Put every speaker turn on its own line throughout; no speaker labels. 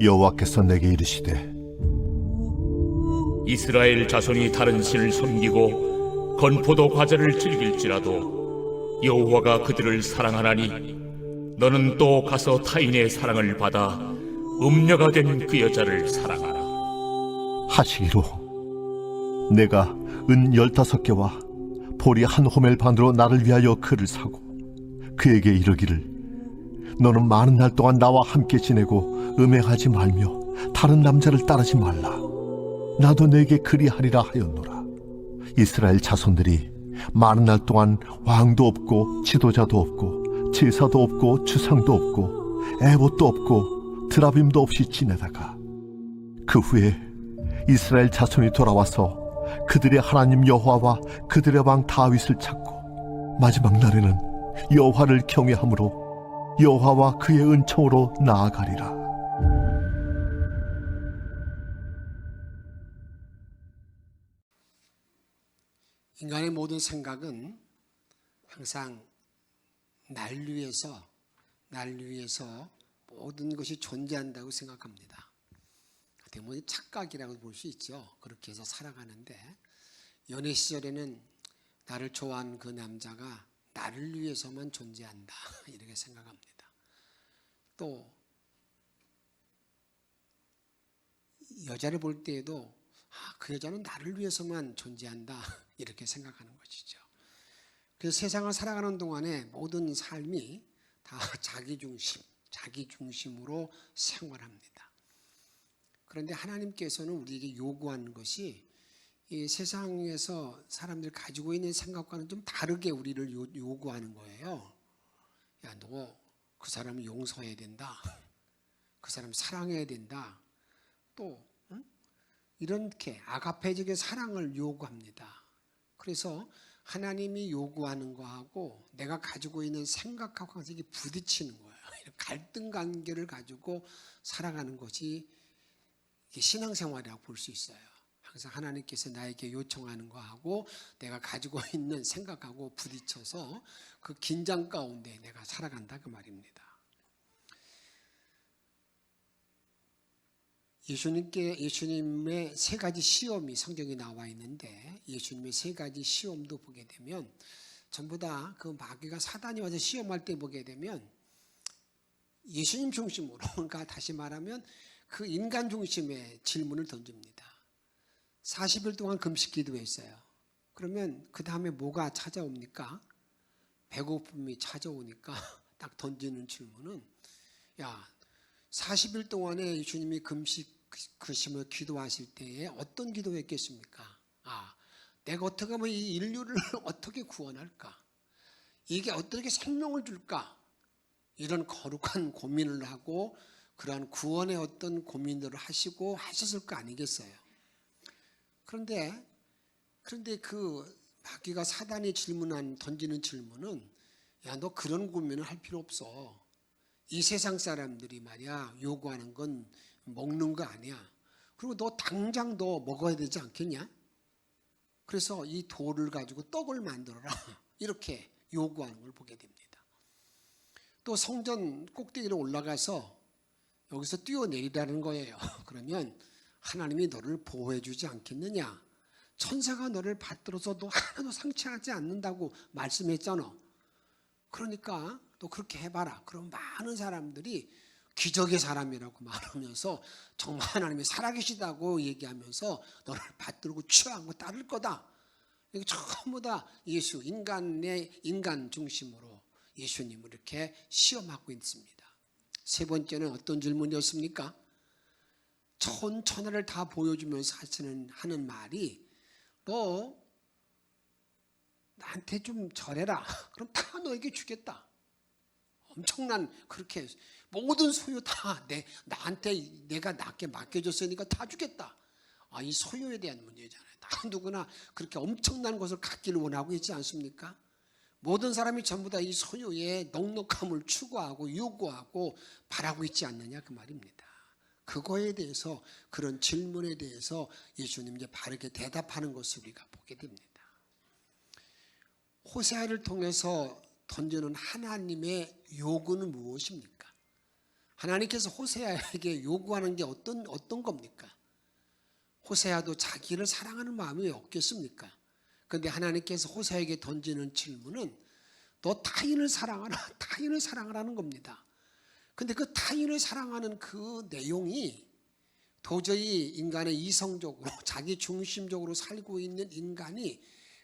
여호와께서 내게 이르시되
이스라엘 자손이 다른 신을 섬기고 건포도 과자를 즐길지라도 여호와가 그들을 사랑하나니 너는 또 가서 타인의 사랑을 받아 음녀가 된 그 여자를 사랑하라
하시기로 내가 은 15개와 보리 한 호멜 반으로 나를 위하여 그를 사고 그에게 이르기를 너는 많은 날 동안 나와 함께 지내고 음행하지 말며 다른 남자를 따르지 말라. 나도 내게 그리하리라 하였노라. 이스라엘 자손들이 많은 날 동안 왕도 없고 지도자도 없고 제사도 없고 주상도 없고 에봇도 없고 드라빔도 없이 지내다가 그 후에 이스라엘 자손이 돌아와서 그들의 하나님 여호와와 그들의 왕 다윗을 찾고 마지막 날에는 여호와를 경외함으로 여호와와 그의 은총으로 나아가리라.
인간의 모든 생각은 항상 날 위해서 모든 것이 존재한다고 생각합니다. 어떻게 보면 착각이라고 볼 수 있죠. 그렇게 해서 살아가는데 연애 시절에는 나를 좋아하는 그 남자가 나를 위해서만 존재한다 이렇게 생각합니다. 또 여자를 볼 때에도 그 여자는 나를 위해서만 존재한다 이렇게 생각하는 것이죠. 그래서 세상을 살아가는 동안에 모든 삶이 다 자기 중심으로 생활합니다. 그런데 하나님께서는 우리에게 요구하는 것이 이 세상에서 사람들이 가지고 있는 생각과는 좀 다르게 우리를 요구하는 거예요. 야, 너 그 사람을 용서해야 된다. 그 사람 사랑해야 된다. 또 이렇게 아가페적인 사랑을 요구합니다. 그래서 하나님이 요구하는 거하고 내가 가지고 있는 생각하고 항상 이게 부딪히는 거예요. 갈등 관계를 가지고 살아가는 것이 신앙생활이라고 볼 수 있어요. 항상 하나님께서 나에게 요청하는 거하고 내가 가지고 있는 생각하고 부딪혀서 그 긴장 가운데 내가 살아간다 그 말입니다. 예수님의 세 가지 시험이 성경에 나와 있는데 예수님의 세 가지 시험도 보게 되면 전부 다 그 마귀가 사단이 와서 시험할 때 보게 되면 예수님 중심으로 그러니까 다시 말하면 그 인간 중심의 질문을 던집니다. 40일 동안 금식 기도했어요. 그러면 그 다음에 뭐가 찾아옵니까? 배고픔이 찾아오니까 딱 던지는 질문은 야 40일 동안에 예수님이 금식을 기도하실 때에 어떤 기도했겠습니까? 내가 어떻게 하면 이 인류를 어떻게 구원할까? 이게 어떻게 생명을 줄까? 이런 거룩한 고민을 하고 그러한 구원의 어떤 고민들을 하시고 하셨을 거 아니겠어요? 그런데 그 마귀가 사단이 던지는 질문은 야, 너 그런 고민을 할 필요 없어. 이 세상 사람들이 말이야 요구하는 건 먹는 거 아니야. 그리고 너 당장 너 먹어야 되지 않겠냐? 그래서 이 돌을 가지고 떡을 만들어라. 이렇게 요구하는 걸 보게 됩니다. 또 성전 꼭대기로 올라가서 여기서 뛰어내리라는 거예요. 그러면 하나님이 너를 보호해 주지 않겠느냐? 천사가 너를 받들어서 너 하나도 상처하지 않는다고 말씀했잖아. 그러니까 너 그렇게 해봐라. 그럼 많은 사람들이 기적의 사람이라고 말하면서 정말 하나님이 살아계시다고 얘기하면서 너를 받들고 취하고 따를 거다. 이게 전부 다 인간 중심으로 예수님을 이렇게 시험하고 있습니다. 세 번째는 어떤 질문이었습니까? 천하를 다 보여주면서 하는 말이 너 나한테 좀 절해라. 그럼 다 너에게 주겠다. 엄청난 그렇게 모든 소유 다 나한테 내가 낮게 맡겨줬으니까 다 주겠다. 이 소유에 대한 문제잖아요. 다 누구나 그렇게 엄청난 것을 갖기를 원하고 있지 않습니까? 모든 사람이 전부 다 이 소유의 넉넉함을 추구하고 요구하고 바라고 있지 않느냐 그 말입니다. 그거에 대해서 그런 질문에 대해서 예수님 이제 바르게 대답하는 것을 우리가 보게 됩니다. 호세아를 통해서 던지는 하나님의 요구는 무엇입니까? 하나님께서 호세아에게 요구하는 게 어떤 겁니까? 호세아도 자기를 사랑하는 마음이 왜 없겠습니까? 그런데 하나님께서 호세아에게 던지는 질문은 너 타인을 사랑하라, 타인을 사랑하라는 겁니다. 근데 그 타인을 사랑하는 그 내용이 도저히 인간의 이성적으로 자기 중심적으로 살고 있는 인간이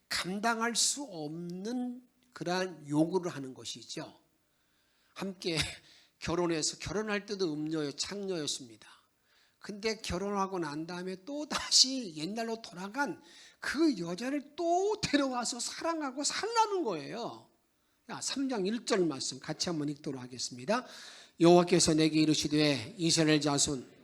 감당할 수 없는 그러한 요구를 하는 것이죠. 함께 결혼해서 결혼할 때도 창녀였습니다. 근데 결혼하고 난 다음에 또 다시 옛날로 돌아간 그 여자를 또 데려와서 사랑하고 살라는 거예요. 3장 1절 말씀 같이 한번 읽도록 하겠습니다. 여호와께서 내게 이르시되 이스라엘 자손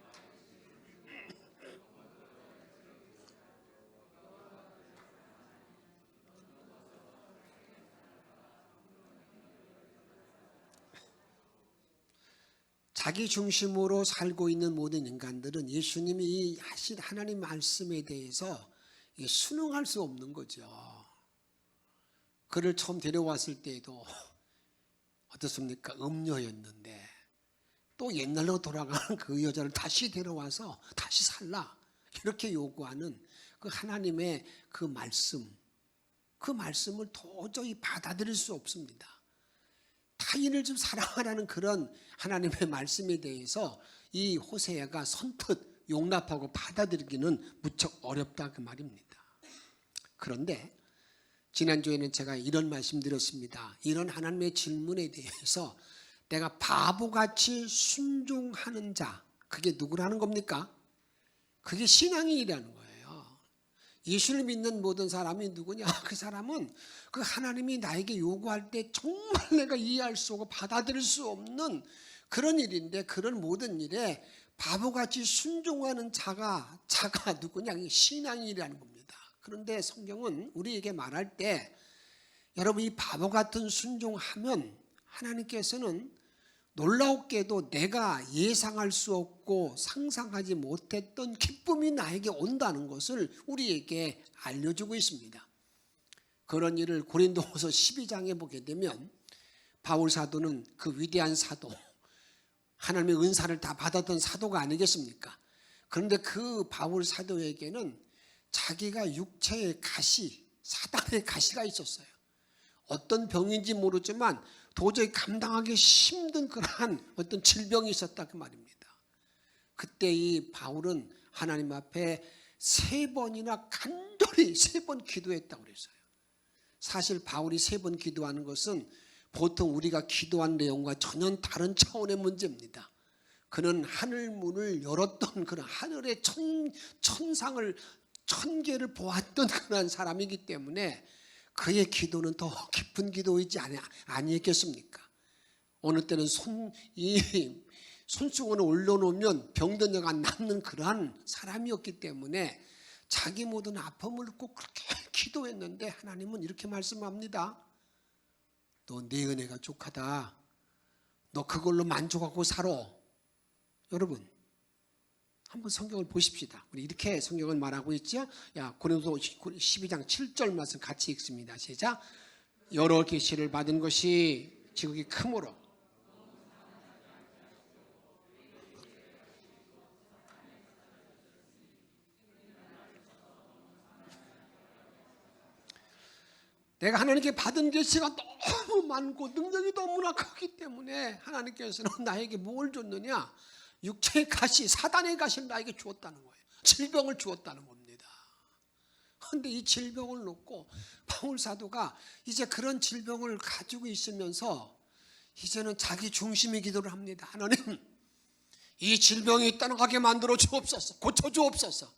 자기 중심으로 살고 있는 모든 인간들은 예수님이 하신 하나님 말씀에 대해서 순응할 수 없는 거죠. 그를 처음 데려왔을 때에도 어떻습니까? 음녀였는데 또 옛날로 돌아가는 그 여자를 다시 데려와서 다시 살라 이렇게 요구하는 그 하나님의 그 말씀을 도저히 받아들일 수 없습니다. 타인을 좀 사랑하라는 그런 하나님의 말씀에 대해서 이 호세아가 선뜻 용납하고 받아들이기는 무척 어렵다 그 말입니다. 그런데 지난주에는 제가 이런 말씀 드렸습니다. 이런 하나님의 질문에 대해서 내가 바보같이 순종하는 자, 그게 누구라는 겁니까? 그게 신앙인이라는 거예요. 예수를 믿는 모든 사람이 누구냐? 그 사람은 그 하나님이 나에게 요구할 때 정말 내가 이해할 수 없고 받아들일 수 없는 그런 일인데, 그런 모든 일에 바보같이 순종하는 자가 누구냐? 신앙인이라는 겁니다. 그런데 성경은 우리에게 말할 때 여러분 이 바보 같은 순종하면 하나님께서는 놀라웠게도 내가 예상할 수 없고 상상하지 못했던 기쁨이 나에게 온다는 것을 우리에게 알려주고 있습니다. 그런 일을 고린도후서 12장에 보게 되면 바울 사도는 그 위대한 사도, 하나님의 은사를 다 받았던 사도가 아니겠습니까? 그런데 그 바울 사도에게는 자기가 육체의 가시, 사단의 가시가 있었어요. 어떤 병인지 모르지만 도저히 감당하기 힘든 그러한 어떤 질병이 있었다 그 말입니다. 그때 이 바울은 하나님 앞에 3번이나 간절히 3번 기도했다고 그랬어요. 사실 바울이 3번 기도하는 것은 보통 우리가 기도한 내용과 전혀 다른 차원의 문제입니다. 그는 하늘 문을 열었던 그런 하늘의 천상을 1000개를 보았던 그런 사람이기 때문에 그의 기도는 더 깊은 기도이지 아니겠습니까? 어느 때는 손수건을 올려놓으면 병든 여가 남는 그러한 사람이었기 때문에 자기 모든 아픔을 꼭 그렇게 기도했는데 하나님은 이렇게 말씀합니다. 너 내 은혜가 족하다. 너 그걸로 만족하고 살아. 여러분 한번 성경을 보십시다. 우리 이렇게 성경을 말하고 있죠. 고린도서 12장 7절 말씀 같이 읽습니다. 시작. 여러 계시를 받은 것이 지극히 크므로 내가 하나님께 받은 계시가 너무 많고 능력이 너무나 크기 때문에 하나님께서는 나에게 뭘 줬느냐? 육체의 가시, 사단의 가시를 나에게 주었다는 거예요. 질병을 주었다는 겁니다. 그런데 이 질병을 놓고 바울 사도가 이제 그런 질병을 가지고 있으면서 이제는 자기 중심의 기도를 합니다. 하나님, 이 질병이 떠나가게 만들어 주옵소서, 고쳐 주옵소서.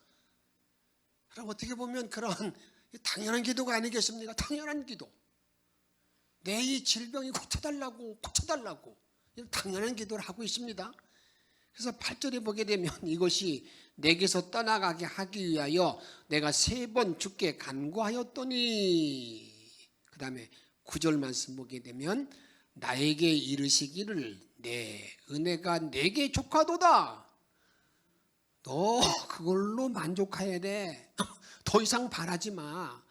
그럼 어떻게 보면 그런 당연한 기도가 아니겠습니까? 당연한 기도. 내 이 질병이 고쳐달라고 당연한 기도를 하고 있습니다. 그래서 8절에 보게 되면 이것이 내게서 떠나가게 하기 위하여 내가 3번 주께 간구하였더니, 그 다음에 9절 말씀 보게 되면 나에게 이르시기를 내 은혜가 내게 족하도다. 너 그걸로 만족해야 돼. 더 이상 바라지 마.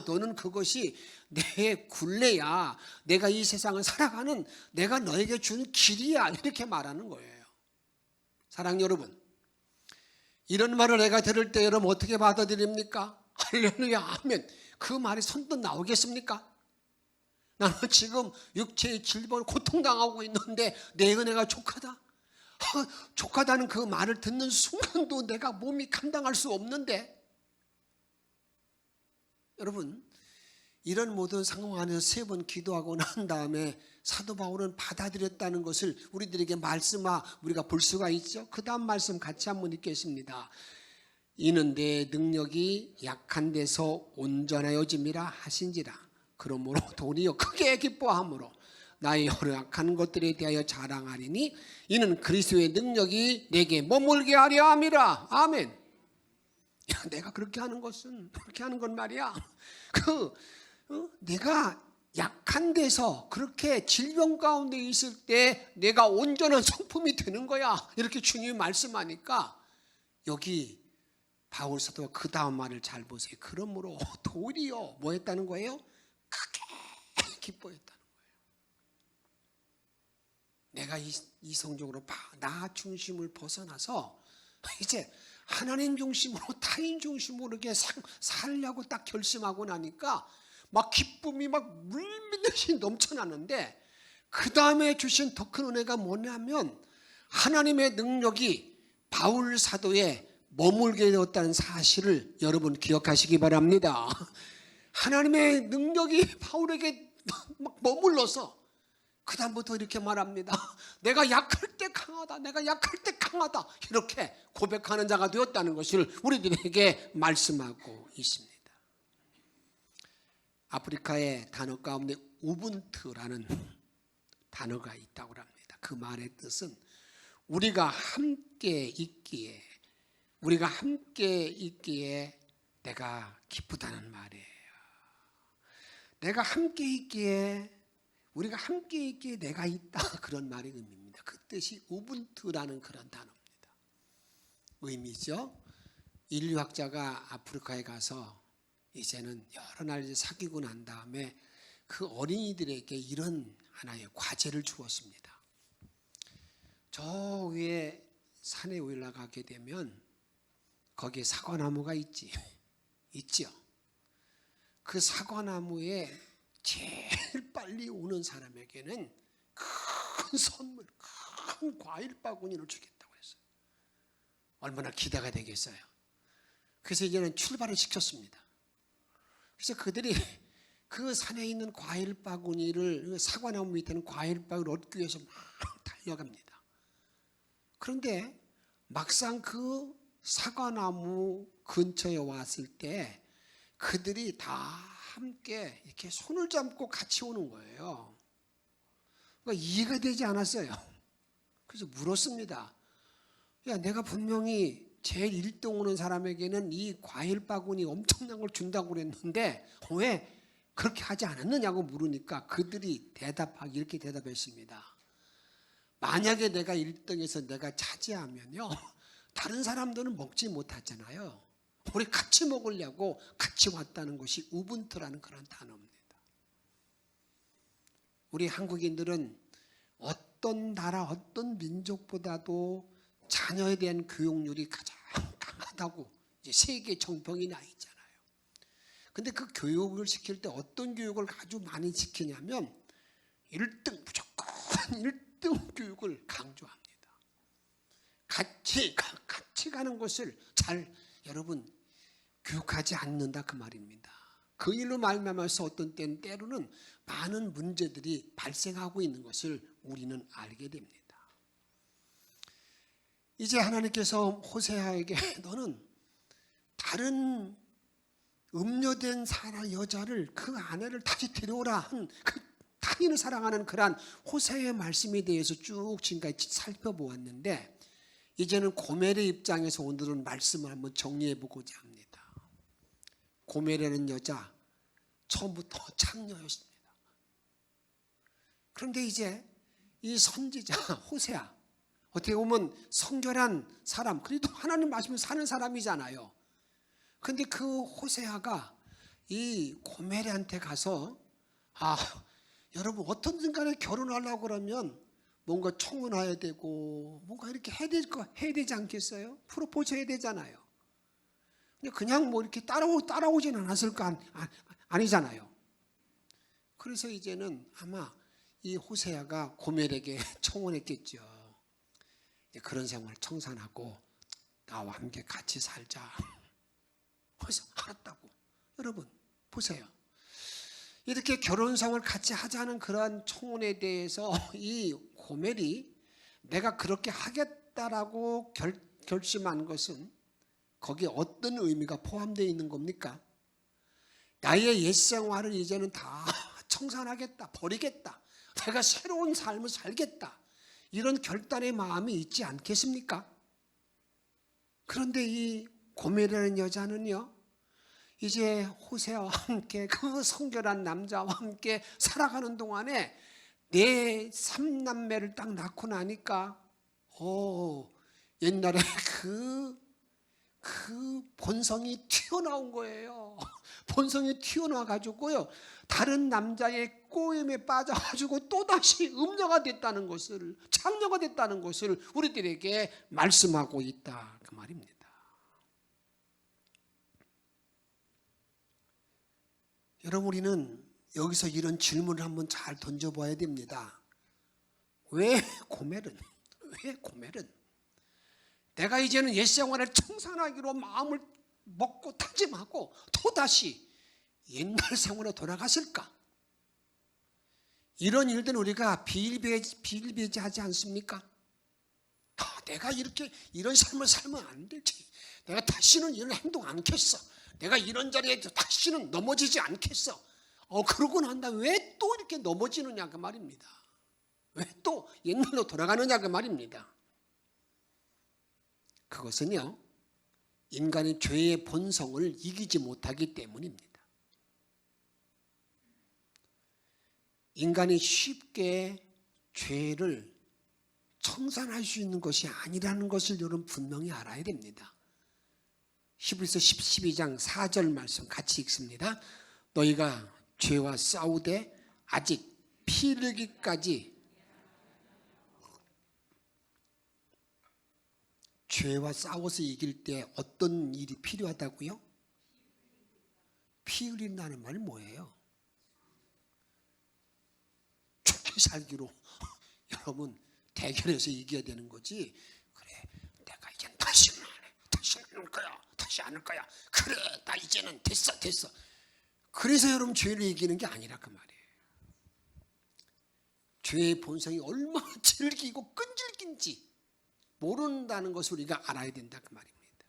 너는 그것이 내 굴레야. 내가 이 세상을 살아가는 내가 너에게 주는 길이야. 이렇게 말하는 거예요. 사랑하는 여러분, 이런 말을 내가 들을 때 여러분 어떻게 받아들입니까? 할렐루야, 아멘. 그 말이 선뜻 나오겠습니까? 나는 지금 육체의 질병을 고통당하고 있는데 내 은혜가 족하다? 족하다는 그 말을 듣는 순간도 내가 몸이 감당할 수 없는데, 여러분, 이런 모든 상황 안에서 3번 기도하고 난 다음에 사도 바울은 받아들였다는 것을 우리들에게 우리가 볼 수가 있죠. 그 다음 말씀 같이 한번 읽겠습니다. 이는 내 능력이 약한 데서 온전하여짐이라 하신지라. 그러므로 도리어 크게 기뻐함으로 나의 여러 약한 것들에 대하여 자랑하리니 이는 그리스도의 능력이 내게 머물게 하려 함이라. 아멘. 야, 내가 그렇게 하는 건 말이야. 내가 약한 데서 그렇게 질병 가운데 있을 때 내가 온전한 성품이 되는 거야. 이렇게 주님이 말씀하니까 여기 바울 사도가 그 다음 말을 잘 보세요. 그러므로 도리어 뭐 했다는 거예요? 크게 기뻐했다는 거예요. 내가 이성적으로 나 중심을 벗어나서 이제 하나님 중심으로 타인 중심으로 이렇게 살려고 딱 결심하고 나니까 막 기쁨이 막 물밀듯이 넘쳐나는데, 그 다음에 주신 더 큰 은혜가 뭐냐면 하나님의 능력이 바울 사도에 머물게 되었다는 사실을 여러분 기억하시기 바랍니다. 하나님의 능력이 바울에게 막 머물러서 그 다음부터 이렇게 말합니다. 내가 약할 때 강하다, 내가 약할 때 강하다, 이렇게 고백하는 자가 되었다는 것을 우리들에게 말씀하고 있습니다. 아프리카의 단어 가운데 우분투라는 단어가 있다고 합니다. 그 말의 뜻은 우리가 함께 있기에 내가 기쁘다는 말이에요. 내가 함께 있기에, 우리가 함께 있기에 내가 있다, 그런 말의 의미입니다. 그 뜻이 우분투라는 그런 단어입니다. 의미죠. 인류학자가 아프리카에 가서 이제는 여러 날 사귀고 난 다음에 그 어린이들에게 이런 하나의 과제를 주었습니다. 저 위에 산에 올라가게 되면 거기에 사과나무가 있지요. 그 사과나무에 제일 빨리 오는 사람에게는 큰 선물, 큰 과일 바구니를 주겠다고 했어요. 얼마나 기대가 되겠어요. 그래서 이제는 출발을 시켰습니다. 그래서 그들이 그 산에 있는 과일 바구니를, 사과나무 밑에 있는 과일 바구니를 얻기 위해서 막 달려갑니다. 그런데 막상 그 사과나무 근처에 왔을 때 그들이 다 함께 이렇게 손을 잡고 같이 오는 거예요. 그러니까 이해가 되지 않았어요. 그래서 물었습니다. 야, 내가 분명히 제일 1등 오는 사람에게는 이 과일 바구니 엄청난 걸 준다고 그랬는데 왜 그렇게 하지 않았느냐고 물으니까 그들이 이렇게 대답했습니다. 만약에 내가 1등에서 내가 차지하면요, 다른 사람들은 먹지 못하잖아요. 우리 같이 먹으려고 같이 왔다는 것이 우분투라는 그런 단어입니다. 우리 한국인들은 어떤 나라, 어떤 민족보다도 자녀에 대한 교육률이 가장 강하다고 이제 세계 정평이 나 있잖아요. 근데 그 교육을 시킬 때 어떤 교육을 아주 많이 시키냐면 1등, 무조건 1등 교육을 강조합니다. 같이 가는 것을 여러분 교육하지 않는다, 그 말입니다. 그 일로 말미암아서 어떤 때로는 많은 문제들이 발생하고 있는 것을 우리는 알게 됩니다. 이제 하나님께서 호세아에게 너는 다른 음료된 여자를, 그 아내를 다시 데려오라 한 그 타인을 사랑하는 그러한 호세아의 말씀에 대해서 쭉 지금까지 살펴보았는데, 이제는 고멜의 입장에서 오늘은 말씀을 한번 정리해 보고자 합니다. 고멜이라는 여자 처음부터 창녀였습니다. 그런데 이제 이 선지자 호세아, 어떻게 보면 성결한 사람, 그래도 하나님 말씀을 사는 사람이잖아요. 그런데 그 호세아가 이 고멜한테 가서 여러분 어떤 순간에 결혼하려고 그러면 뭔가 청혼해야 되고 뭔가 이렇게 해야 되지 않겠어요? 프로포즈 해야 되잖아요. 근데 그냥 뭐 이렇게 따라오지는 않았을까? 아니잖아요. 그래서 이제는 아마 이 호세아가 고멜에게 청혼했겠죠. 그런 생활을 청산하고 나와 함께 같이 살자. 그래서 알았다고. 여러분 보세요. 이렇게 결혼 생활을 같이 하자는 그러한 청혼에 대해서 이 고멜이 내가 그렇게 하겠다라고 결심한 것은 거기에 어떤 의미가 포함되어 있는 겁니까? 나의 옛 생활을 이제는 다 청산하겠다, 버리겠다. 내가 새로운 삶을 살겠다. 이런 결단의 마음이 있지 않겠습니까? 그런데 이 고멜이라는 여자는요, 이제 호세아와 함께 그 성결한 남자와 함께 살아가는 동안에 내 삼남매를 딱 낳고 나니까 옛날에 그 본성이 튀어나온 거예요. 본성이 튀어나와 가지고요, 다른 남자의 꼬임에 빠져가지고 또다시 음녀가 됐다는 것을, 창녀가 됐다는 것을 우리들에게 말씀하고 있다 그 말입니다. 여러분, 우리는 여기서 이런 질문을 한번 잘 던져봐야 됩니다. 왜 고멜은 내가 이제는 옛 생활을 청산하기로 마음을 먹고 다짐하고 또다시 옛날 생활로 돌아갔을까? 이런 일들은 우리가 비일비재하지 않습니까? 내가 이런 삶을 살면 안 되지. 내가 다시는 이런 행동 안 하겠어. 내가 이런 자리에 다시는 넘어지지 않겠어. 그러고 난 다음에 왜 또 이렇게 넘어지느냐 그 말입니다. 왜 또 옛날로 돌아가느냐 그 말입니다. 그것은요, 인간의 죄의 본성을 이기지 못하기 때문입니다. 인간이 쉽게 죄를 청산할 수 있는 것이 아니라는 것을 여러분 분명히 알아야 됩니다. 히브리서 12장 4절 말씀 같이 읽습니다. 너희가 죄와 싸우되 아직 피 흘리기까지, 죄와 싸워서 이길 때 어떤 일이 필요하다고요? 피 흘린다는 말이 뭐예요? 좋게 살기로 여러분 대결해서 이겨야 되는 거지. 그래, 내가 이젠 다시는 안 해. 다시는 안 할 거야. 다시 안 할 거야. 그래, 나 이제는 됐어. 그래서 여러분 죄를 이기는 게 아니라 그 말이에요. 죄의 본성이 얼마나 질기고 끈질긴지 모른다는 것을 우리가 알아야 된다 그 말입니다.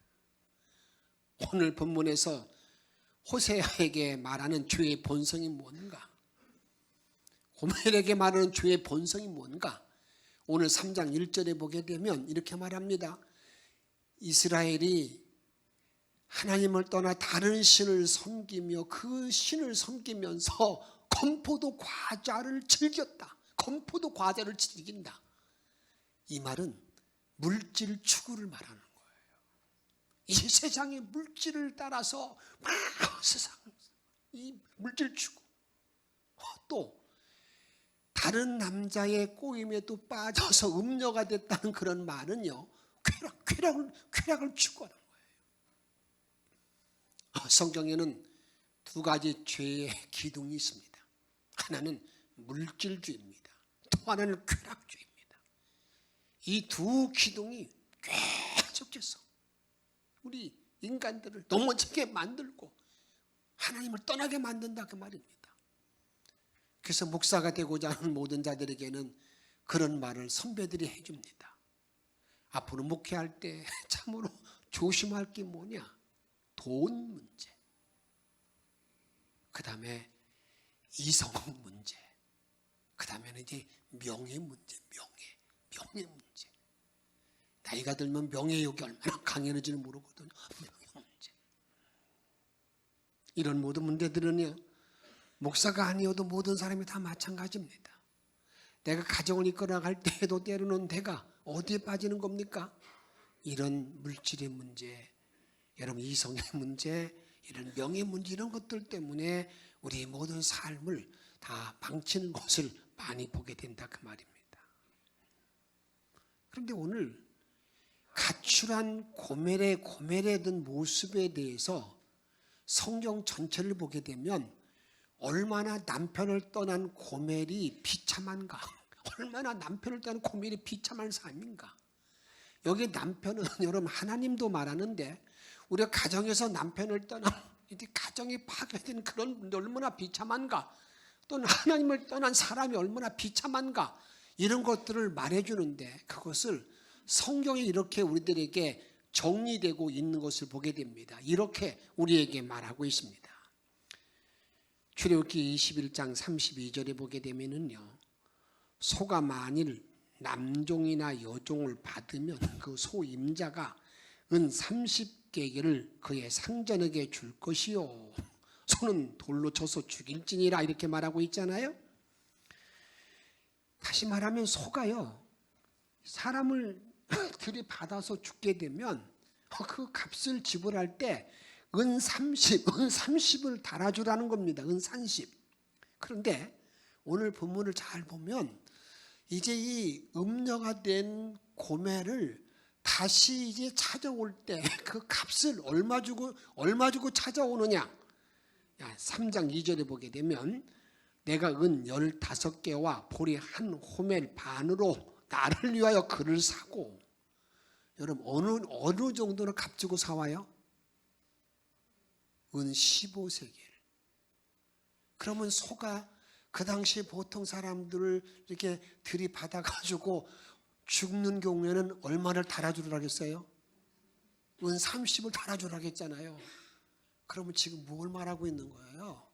오늘 본문에서 호세아에게 말하는 죄의 본성이 뭔가, 고멜에게 말하는 죄의 본성이 뭔가, 오늘 3장 1절에 보게 되면 이렇게 말합니다. 이스라엘이 하나님을 떠나 다른 신을 섬기며 그 신을 섬기면서 건포도 과자를 즐겼다. 건포도 과자를 즐긴다. 이 말은 물질 추구를 말하는 거예요. 이 세상의 물질을 따라서 세상 이 물질 추구, 또 다른 남자의 꼬임에 또 빠져서 음녀가 됐다는 그런 말은요, 쾌락을 추구하는 거예요. 성경에는 두 가지 죄의 기둥이 있습니다. 하나는 물질주의입니다. 또 하나는 쾌락주의입니다. 이 두 기둥이 계속해서 우리 인간들을 넘어지게 만들고 하나님을 떠나게 만든다 그 말입니다. 그래서 목사가 되고자 하는 모든 자들에게는 그런 말을 선배들이 해줍니다. 앞으로 목회할 때 참으로 조심할 게 뭐냐? 돈 문제, 그 다음에 이성 문제, 그 다음에는 이제 명예 문제, 명예 문제. 나이가 들면 명예욕이 얼마나 강해지는지 모르거든요. 명예 문제. 이런 모든 문제들은요, 목사가 아니어도 모든 사람이 다 마찬가지입니다. 내가 가정을 이끌어갈 때에도 때로는 내가 어디에 빠지는 겁니까? 이런 물질의 문제, 여러분 이성의 문제, 이런 명예 문제, 이런 것들 때문에 우리 모든 삶을 다 망치는 것을 많이 보게 된다 그 말입니다. 그런데 오늘 가출한 고멜의 든 모습에 대해서 성경 전체를 보게 되면 얼마나 남편을 떠난 고멜이 비참한가, 얼마나 남편을 떠난 고멜이 비참한 삶인가. 여기 남편은 여러분 하나님도 말하는데 우리가 가정에서 남편을 떠난 이제 가정이 파괴된 그런 얼마나 비참한가, 또는 하나님을 떠난 사람이 얼마나 비참한가, 이런 것들을 말해주는데 그것을 성경에 이렇게 우리들에게 정리되고 있는 것을 보게 됩니다. 이렇게 우리에게 말하고 있습니다. 출애굽기 21장 32절에 보게 되면은요, 소가 만일 남종이나 여종을 받으면 그 소임자가 은 30개를 그의 상전에게 줄 것이요, 소는 돌로 쳐서 죽일지니라, 이렇게 말하고 있잖아요. 다시 말하면 소가요, 사람을 들이받아서 죽게 되면 그 값을 지불할 때 은 30을 달아주라는 겁니다. 은 30. 그런데 오늘 본문을 잘 보면 이제 이 음녀가 된 고멜을 다시 이제 찾아올 때 그 값을 얼마 주고 찾아오느냐. 3장 2절에 보게 되면 내가 은 15개와 보리 한 호멜 반으로 나를 위하여 그를 사고. 여러분 어느 정도로 값 주고 사와요? 은 15세겔. 그러면 소가 그 당시 보통 사람들을 이렇게 들이받아 가지고 죽는 경우에는 얼마를 달아주라고 했어요? 은 30을 달아주라고 했잖아요. 그러면 지금 뭘 말하고 있는 거예요?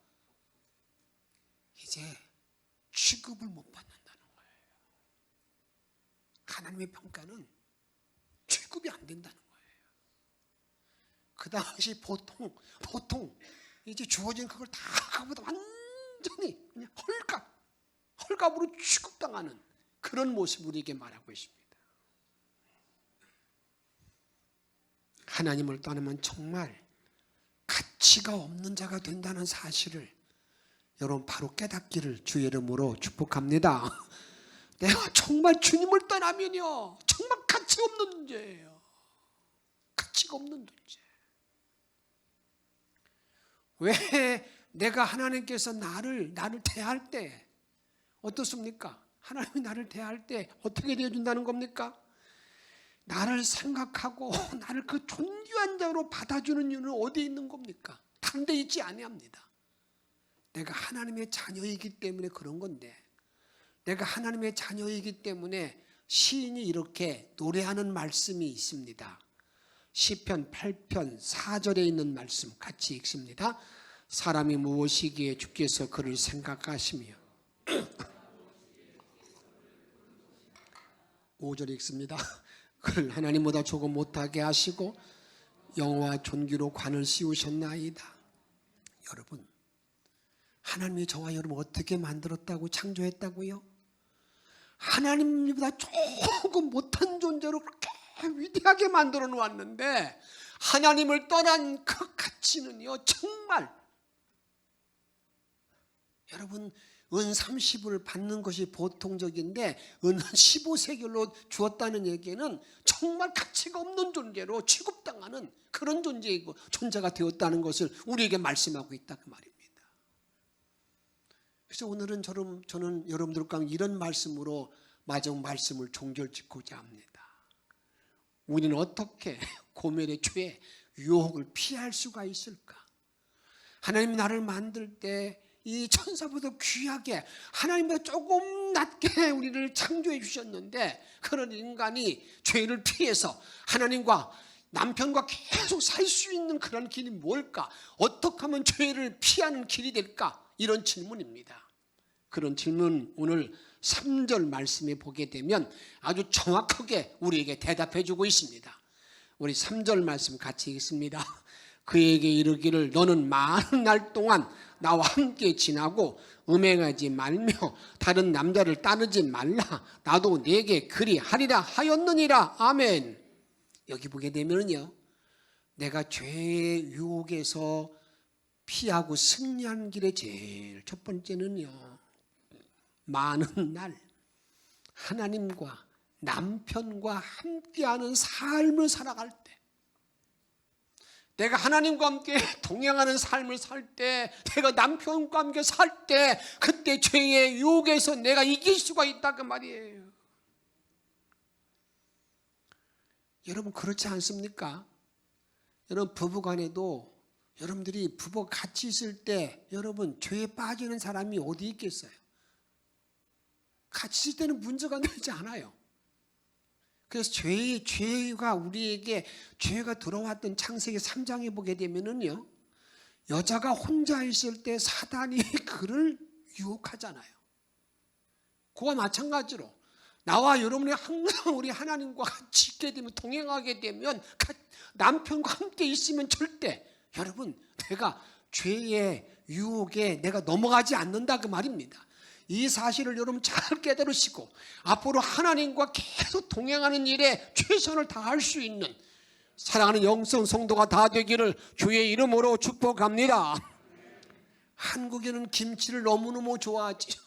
이제 취급을 못 받는다는 거예요. 하나님의 평가는 취급이 안 된다는 거예요. 그 당시 보통 이제 주어진 그걸 다 그보다 완전히 그냥 헐값으로 취급당하는 그런 모습을 우리에게 말하고 있습니다. 하나님을 떠나면 정말 가치가 없는 자가 된다는 사실을 여러분 바로 깨닫기를 주의 이름으로 축복합니다. 내가 정말 주님을 떠나면요, 정말 가치 없는 존재예요. 가치가 없는 존재. 왜 내가 하나님께서 나를 대할 때 어떻습니까? 하나님이 나를 대할 때 어떻게 대해준다는 겁니까? 나를 생각하고 나를 그 존귀한 자로 받아주는 이유는 어디에 있는 겁니까? 다른 데 있지 아니합니다. 내가 하나님의 자녀이기 때문에 그런 건데, 내가 하나님의 자녀이기 때문에 시인이 이렇게 노래하는 말씀이 있습니다. 시편 8편 4절에 있는 말씀 같이 읽습니다. 사람이 무엇이기에 주께서 그를 생각하시며 5절 읽습니다. 그를 하나님보다 조금 못하게 하시고 영화 존귀로 관을 씌우셨나이다. 여러분, 하나님이 저와 여러분 어떻게 만들었다고 창조했다고요? 하나님보다 조금 못한 존재로 그렇게 위대하게 만들어 놓았는데 하나님을 떠난 그 가치는요, 정말 여러분 은 30을 받는 것이 보통적인데 은 15세겔로 주었다는 얘기는 정말 가치가 없는 존재로 취급당하는 그런 존재가 되었다는 것을 우리에게 말씀하고 있다 그 말입니다. 그래서 오늘은 저는 여러분들과 이런 말씀으로 마지막 말씀을 종결짓고자 합니다. 우리는 어떻게 고멜의 죄, 유혹을 피할 수가 있을까? 하나님이 나를 만들 때 이 천사보다 귀하게 하나님보다 조금 낮게 우리를 창조해 주셨는데, 그런 인간이 죄를 피해서 하나님과 남편과 계속 살 수 있는 그런 길이 뭘까? 어떻게 하면 죄를 피하는 길이 될까? 이런 질문입니다. 그런 질문 오늘 3절 말씀에 보게 되면 아주 정확하게 우리에게 대답해 주고 있습니다. 우리 3절 말씀 같이 읽습니다. 그에게 이르기를 너는 많은 날 동안 나와 함께 지나고 음행하지 말며 다른 남자를 따르지 말라. 나도 네게 그리하리라 하였느니라. 아멘. 여기 보게 되면요, 내가 죄의 유혹에서 피하고 승리하는 길의 제일 첫 번째는요, 많은 날 하나님과 남편과 함께하는 삶을 살아갈 때, 내가 하나님과 함께 동행하는 삶을 살 때, 내가 남편과 함께 살 때, 그때 죄의 유혹에서 내가 이길 수가 있다 그 말이에요. 여러분 그렇지 않습니까? 여러분 부부간에도 여러분들이 부부가 같이 있을 때 여러분 죄에 빠지는 사람이 어디 있겠어요? 같이 있을 때는 문제가 되지 않아요. 그래서 죄가 우리에게 죄가 들어왔던 창세기 3장에 보게 되면은요, 여자가 혼자 있을 때 사단이 그를 유혹하잖아요. 그와 마찬가지로 나와 여러분이 항상 우리 하나님과 같이 있게 되면, 동행하게 되면, 남편과 함께 있으면 절대 여러분 내가 죄의 유혹에 내가 넘어가지 않는다 그 말입니다. 이 사실을 여러분 잘 깨달으시고 앞으로 하나님과 계속 동행하는 일에 최선을 다할 수 있는 사랑하는 영성 성도가 다 되기를 주의 이름으로 축복합니다. 한국에는 김치를 너무너무 좋아하지.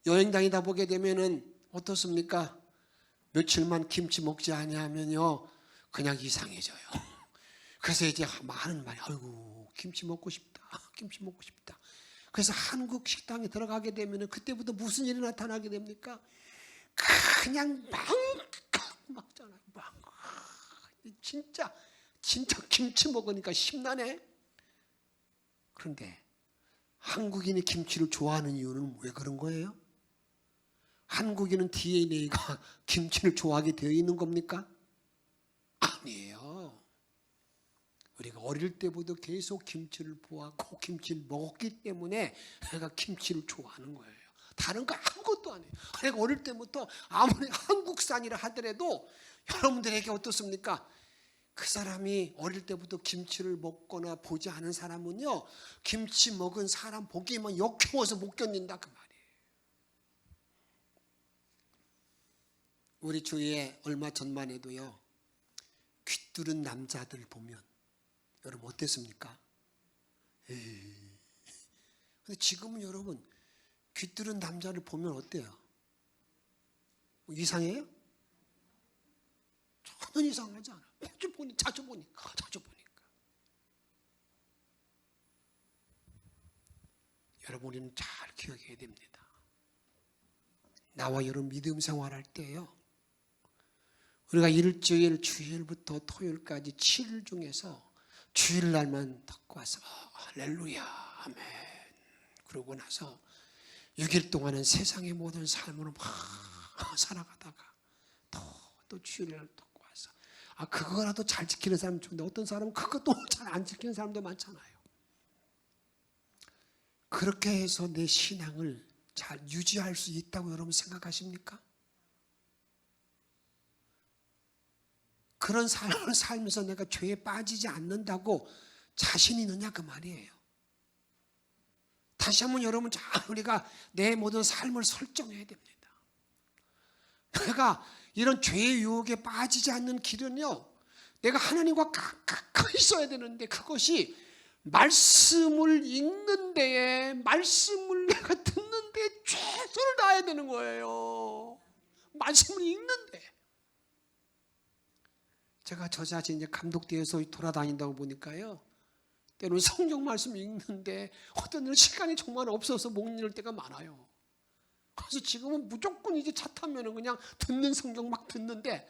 여행 다니다 보게 되면은 어떻습니까? 며칠만 김치 먹지 않냐면요 그냥 이상해져요. 그래서 이제 많은 말이, 아이고 김치 먹고 싶다, 김치 먹고 싶다. 그래서 한국 식당에 들어가게 되면 그때부터 무슨 일이 나타나게 됩니까? 그냥 막잖아요. 진짜 김치 먹으니까 심나네. 그런데 한국인이 김치를 좋아하는 이유는 왜 그런 거예요? 한국인은 DNA가 김치를 좋아하게 되어 있는 겁니까? 아니에요. 우리가 어릴 때부터 계속 김치를 보았고 김치를 먹었기 때문에 내가 김치를 좋아하는 거예요. 다른 거 아무것도 아니에요. 내가 어릴 때부터 아무리 한국산이라 하더라도 여러분들에게 어떻습니까? 그 사람이 어릴 때부터 김치를 먹거나 보지 않은 사람은요, 김치 먹은 사람 보기만 역겨워서 못 견딘다 그 말이에요. 우리 주위에 얼마 전만 해도요, 귀뚫은 남자들 보면 여러분 어땠습니까? 근데 지금은 여러분 귀뚫은 남자를 보면 어때요? 이상해요? 전혀 이상하지 않아. 자주 보니까. 여러분 우리는 잘 기억해야 됩니다. 나와 여러분 믿음 생활할 때요, 우리가 일주일 주일부터 토요일까지 7일 중에서 주일날만 듣고 와서 할렐루야 아멘, 그러고 나서 6일 동안은 세상의 모든 삶으로 막 살아가다가 또 주일날 듣고 와서 그거라도 잘 지키는 사람이 좋은데 어떤 사람은 그것도 잘 안 지키는 사람도 많잖아요. 그렇게 해서 내 신앙을 잘 유지할 수 있다고 여러분 생각하십니까? 그런 삶을 살면서 내가 죄에 빠지지 않는다고 자신 있느냐 그 말이에요. 다시 한번 여러분 잘 우리가 내 모든 삶을 설정해야 됩니다. 내가 이런 죄의 유혹에 빠지지 않는 길은요, 내가 하나님과 가까이 있어야 되는데, 그것이 말씀을 읽는 데에, 말씀을 내가 듣는 데에 최선을 다해야 되는 거예요. 말씀을 읽는 데. 제가 저 자신 이제 감독대에서 돌아다닌다고 보니까요, 때로는 성경 말씀 읽는데 어떤 일은 시간이 정말 없어서 못 읽을 때가 많아요. 그래서 지금은 무조건 이제 차 타면은 그냥 듣는 성경 막 듣는데,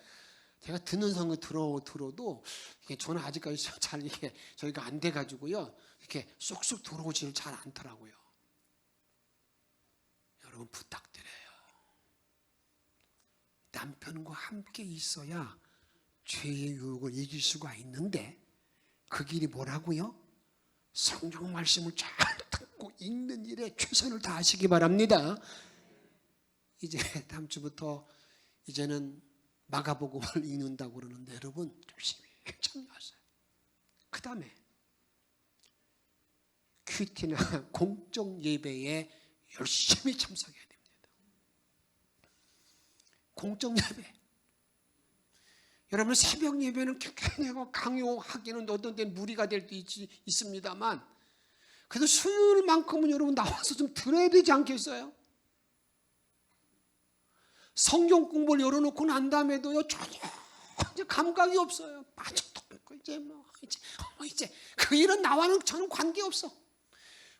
제가 듣는 성경 들어도 이게 저는 아직까지 잘 이게 저희가 안 돼가지고요, 이렇게 쏙쏙 들어오질 잘 않더라고요. 여러분 부탁드려요. 남편과 함께 있어야 죄의 유혹을 이길 수가 있는데, 그 길이 뭐라고요? 성경 말씀을 잘 듣고 읽는 일에 최선을 다하시기 바랍니다. 이제 다음 주부터 이제는 마가복음을 읽는다고 그러는데 여러분 열심히 참여하세요. 그 다음에 큐티나 공적 예배에 열심히 참석해야 됩니다. 공적 예배. 여러분 새벽 예배는 내가 강요하기는 어떤 때는 무리가 될 때 있습니다만, 그래도 수요일만큼은 여러분 나와서 좀 들어야 되지 않겠어요? 성경 공부를 열어놓고 난 다음에도요, 전혀 이제 감각이 없어요. 빠져도 이제 그 일은 나와는 저는 관계없어.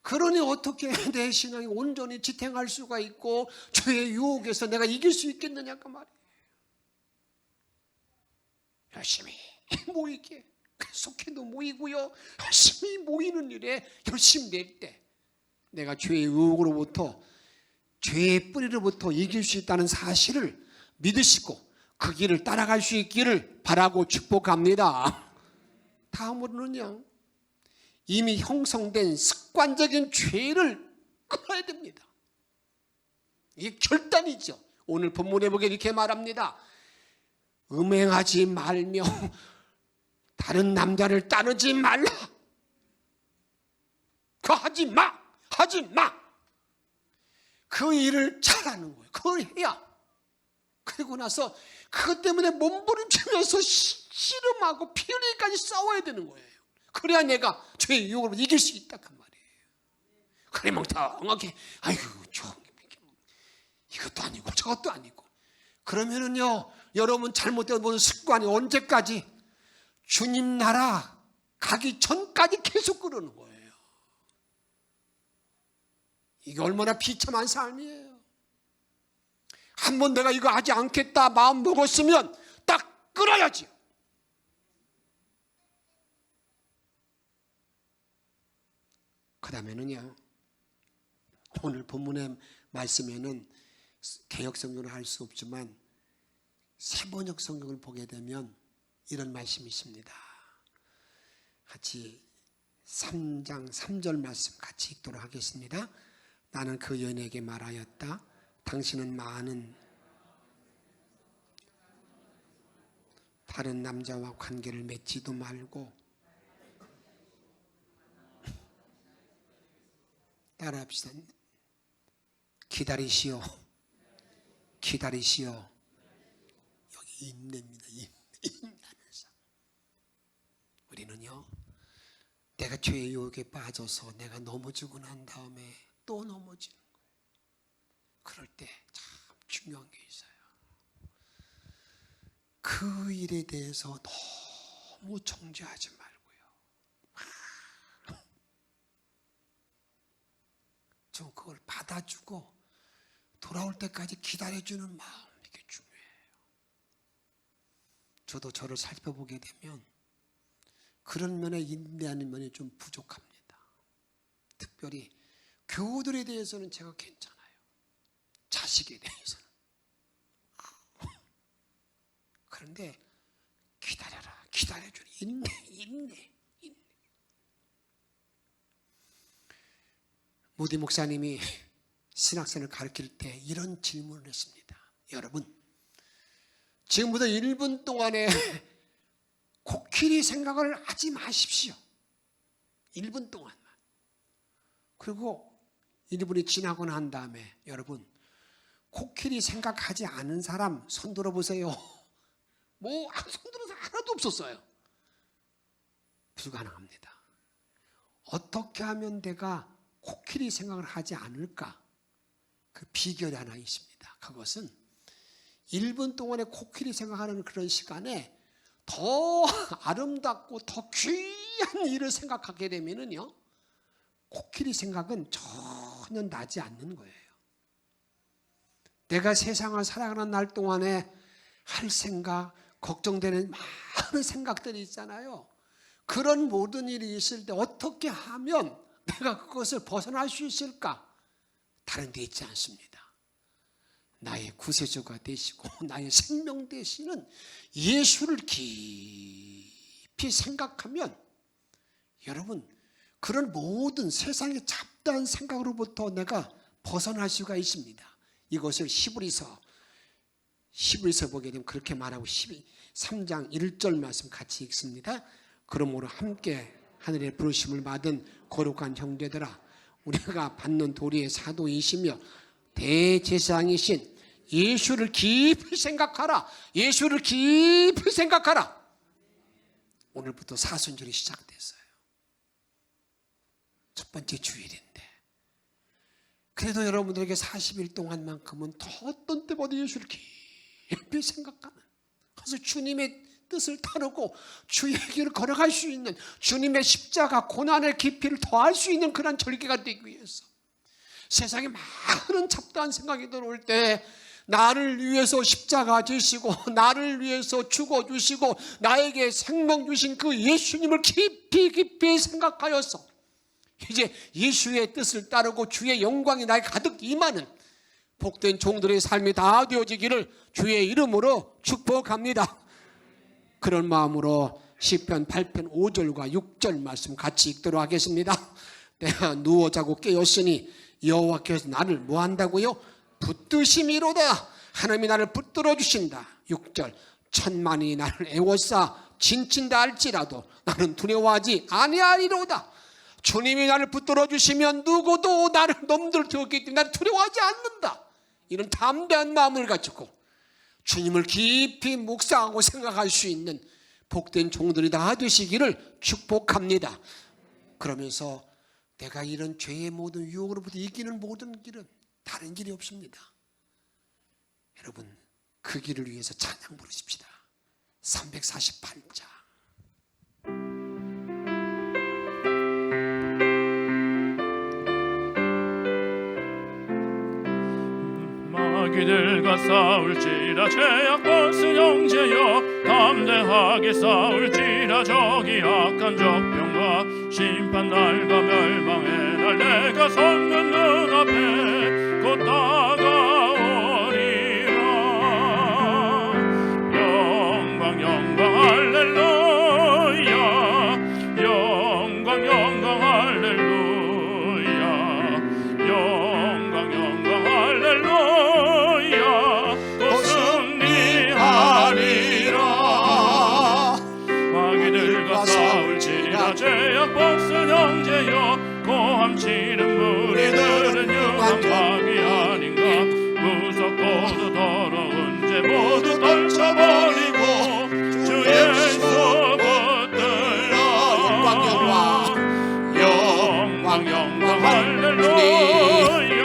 그러니 어떻게 내 신앙이 온전히 지탱할 수가 있고 죄의 유혹에서 내가 이길 수 있겠느냐 그 말이에요. 열심히 모이게, 속해도 모이고요, 열심히 모이는 일에 열심히 낼 때 내가 죄의 유혹으로부터, 죄의 뿌리로부터 이길 수 있다는 사실을 믿으시고 그 길을 따라갈 수 있기를 바라고 축복합니다. 다음으로는요, 이미 형성된 습관적인 죄를 끊어야 됩니다. 이게 결단이죠. 오늘 본문에 보게 이렇게 말합니다. 음행하지 말며 다른 남자를 따르지 말라. 그거 하지 마. 그 일을 잘하는 거예요. 그걸 해야. 그리고 나서 그것 때문에 몸부림치면서 씨름하고 피 흘리기까지 싸워야 되는 거예요. 그래야 내가 죄의 유혹을 이길 수 있다 그 말이에요. 그래 멍청하게 아이고 이것도 아니고 저것도 아니고 그러면은요, 여러분 잘못된 모든 습관이 언제까지? 주님 나라 가기 전까지 계속 그러는 거예요. 이게 얼마나 비참한 삶이에요. 한번 내가 이거 하지 않겠다 마음 먹었으면 딱 끊어야지. 그 다음에는요, 오늘 본문의 말씀에는 개역 성경을 할 수 없지만 세번역 성경을 보게 되면 이런 말씀이 있습니다. 같이 3장 3절 말씀 같이 읽도록 하겠습니다. 나는 그 여인에게 말하였다. 당신은 많은 다른 남자와 관계를 맺지도 말고, 따라합시다. 기다리시오. 여기 인내입니다. 인내하면서 우리는요, 내가 죄의 유혹에 빠져서 내가 넘어지고 난 다음에 또 넘어지는 거예요. 그럴 때 참 중요한 게 있어요. 그 일에 대해서 너무 정죄하지 말고요, 좀 그걸 받아주고 돌아올 때까지 기다려주는 마음, 이게 중요해요. 저도 저를 살펴보게 되면 그런 면에 인내하는 면이 좀 부족합니다. 특별히 교우들에 대해서는 제가 괜찮아요. 자식에 대해서는. 그런데 기다려라, 기다려주라, 인내. 모디 목사님이 신학생을 가르칠 때 이런 질문을 했습니다. 여러분, 지금부터 1분 동안에 코끼리 생각을 하지 마십시오. 1분 동안만. 그리고 1분이 지나고 난 다음에 여러분, 코끼리 생각하지 않은 사람 손 들어보세요. 손 들어서 하나도 없었어요. 불가능합니다. 어떻게 하면 내가 코끼리 생각을 하지 않을까? 그 비결이 하나 있습니다. 그것은 1분 동안에 코끼리 생각하는 그런 시간에 더 아름답고 더 귀한 일을 생각하게 되면은요, 코끼리 생각은 전혀 나지 않는 거예요. 내가 세상을 살아가는 날 동안에 할 생각, 걱정되는 많은 생각들이 있잖아요. 그런 모든 일이 있을 때 어떻게 하면 내가 그것을 벗어날 수 있을까? 다른 데 있지 않습니다. 나의 구세주가 되시고 나의 생명 되시는 예수를 깊이 생각하면 여러분, 그런 모든 세상의 잡다한 생각으로부터 내가 벗어날 수가 있습니다. 이것을 히브리서 보게 되면 그렇게 말하고 3장 1절 말씀 같이 읽습니다. 그러므로 함께 하늘의 부르심을 받은 거룩한 형제들아, 우리가 받는 도리의 사도이시며 대제사장이신 예수를 깊이 생각하라. 예수를 깊이 생각하라. 오늘부터 사순절이 시작됐어요. 첫 번째 주일인데 그래도 여러분들에게 40일 동안만큼은 더 어떤 때보다 예수를 깊이 생각하는, 그래서 주님의 뜻을 따르고 주의 길을 걸어갈 수 있는, 주님의 십자가 고난의 깊이를 더할 수 있는 그런 절기가 되기 위해서, 세상에 많은 잡다한 생각이 들어올 때 나를 위해서 십자가 지시고 나를 위해서 죽어주시고 나에게 생명 주신 그 예수님을 깊이 생각하여서 이제 예수의 뜻을 따르고 주의 영광이 나에 가득 임하는 복된 종들의 삶이 다 되어지기를 주의 이름으로 축복합니다. 그런 마음으로 시편 8편 5절과 6절 말씀 같이 읽도록 하겠습니다. 내가 누워 자고 깨었으니 여호와께서 나를 뭐한다고요? 붙드심이로다. 하나님이 나를 붙들어 주신다. 6절, 천만이 나를 애워싸 진친다 할지라도 나는 두려워하지 아니하리로다. 주님이 나를 붙들어 주시면 누구도 나를 넘들었기 때문에 나를 두려워하지 않는다. 이런 담대한 마음을 가지고 주님을 깊이 묵상하고 생각할 수 있는 복된 종들이 다 되시기를 축복합니다. 그러면서 내가 이런 죄의 모든 유혹으로부터 이기는 모든 길은 다른 길이 없습니다. 여러분, 그 길을 위해서 찬양 부르십시다. 348장.
마귀들과 싸울지라 죄악 벗은 형제여, 담대하게 싸울지라 저기 악한 적병과 심판날과 멸망의 날 내가 섰는 눈앞에 곧 다가오리라. 영광 영광 할렐루야, 영광 영광 할렐루야, 영광 영광 할렐루야. 곧 승리하리라. 마귀들과 싸울지라 죄악 벗은 형제여, 고함치는 무리들은 유한 마귀 아닌가. 무섭고도 더러운 죄 모두 떨쳐버리고 주 예수 붙들라. 영광 영광 할렐루야,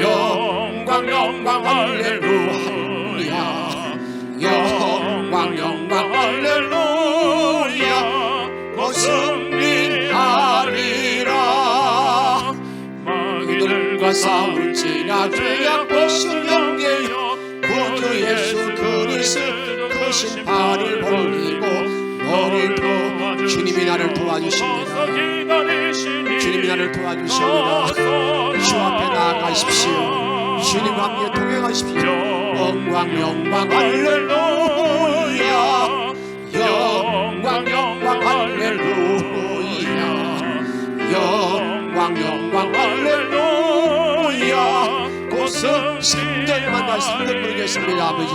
영광 영광 할렐루야, 영광 영광 할렐루야. 곧 승리하리라. 마귀들과 싸울지라 죄악 벗은 형제여, 구주 예수 그리스도 그 심판을 벌리고 너를 도와 주님이 나를 도와주십니다. 주님이 나를 도와주십니다. 주 앞에 나아가십시오. 주님과 함께 동행하십시오. 영광 영광 할렐루야, 영광 영광 할렐루야, 영광 영광 할렐루야. 곧 승리만 말씀을 부르겠습니다. 아버지,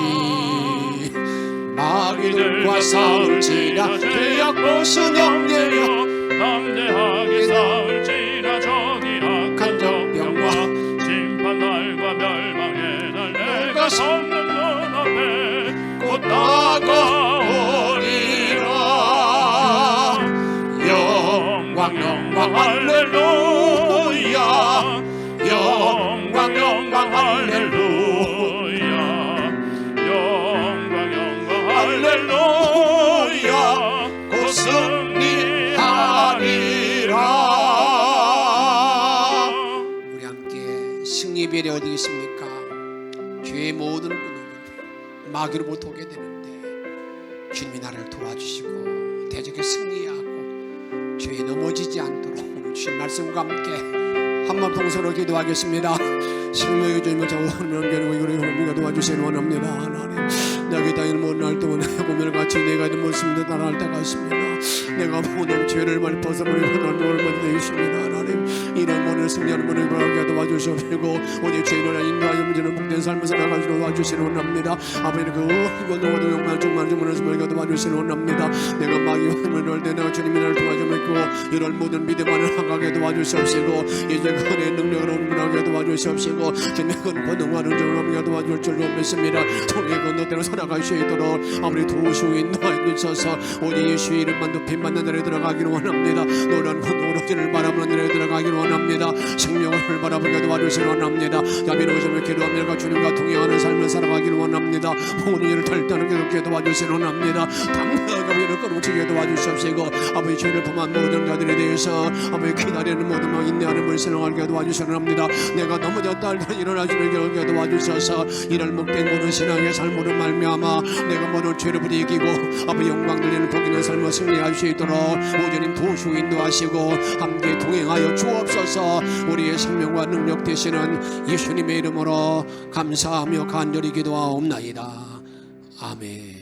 마귀들과 싸울지라 죄악 벗은 형제여, 담대하게 싸울지라 저기 악한 적병과 심판날과 멸망의 날 내가 섰는 눈앞에 곧 다가오리라. 영광 영광 할렐루야, 영광 영광 할렐루야, 영광 영광 할렐루야. 곧 승리하리라. 우리 함께 승리별이 어디 있습니까? 죄의 모든 근원은 마귀로부터 오게 되는데 주님이 나를 도와주시고 대적에 승리하고 죄에 넘어지지 않도록 오늘 주신 말씀과 함께 한마음 동서로 기도하겠습니다. 생명의 주님을 자원하는 견고 이거를 우리가 도와주시는 원합니다. 하나님, 내가 땅에 못날 동안 고민을 같이 내가 있는 모습을 따라할 때가 있습니다. 내가 모든 죄를 많이 벗어버리고 난 얼마나 되겠습니다. 하나님, 이런 모든 승리하는 분을 바라게 도와주시옵시고 오직 죄인을 인도하여 문제는 복된 삶을 살아가시려 도와주시는 원합니다. 아버지는 그 이것도 영광 충만한 주문을 숨을 도와주시는 원합니다. 내가 마귀와 힘을 때 내가 주님이 나를 도와주시고 이런 모든 믿음만을 항하게 도와주시옵시고 이제 그 은혜의 능력으로 운문하게 도와주시옵시고 주님은 권능하는 점을 도와줄 줄로 믿습니다. 통의 건너대로 살아갈 수 있도록 아버지 도우시고 인도하여 주셔서 오직 예수 이름만 높임 받는 날에 들어가기를 원합니다. 노란 오로지를 바라보는 날에 들어가기를 원합니다. 생명을 바라보게 도와주시길 원합니다. 자비로우심을 기도하며 주님과 동행하는 삶을 살아가기를 원합니다. 모든 일을 탈단하게 돕게 도와주시길 원합니다. 당당하게 일을 끊임치게 도와주시옵시고 아버지 죄를 범한 모든 자들에 대해서 아버지 기다리는 모든 막 인내하는 물신앙하게 도와주시길 원합니다. 내가 넘어졌다 할때 일어나주는 결국에 도와주셔서 이를 목된 모든 신앙의 삶으로 말미암아 내가 모든 죄를 부리기고 아버지 영광 들리는 복 있는 삶을 승리할 수 있도록 오전님 도우시고 인도하시고 함께 동행하여 주옵소서. 우리의 생명과 능력 되시는 예수님의 이름으로 감사하며 간절히 기도하옵나이다. 아멘.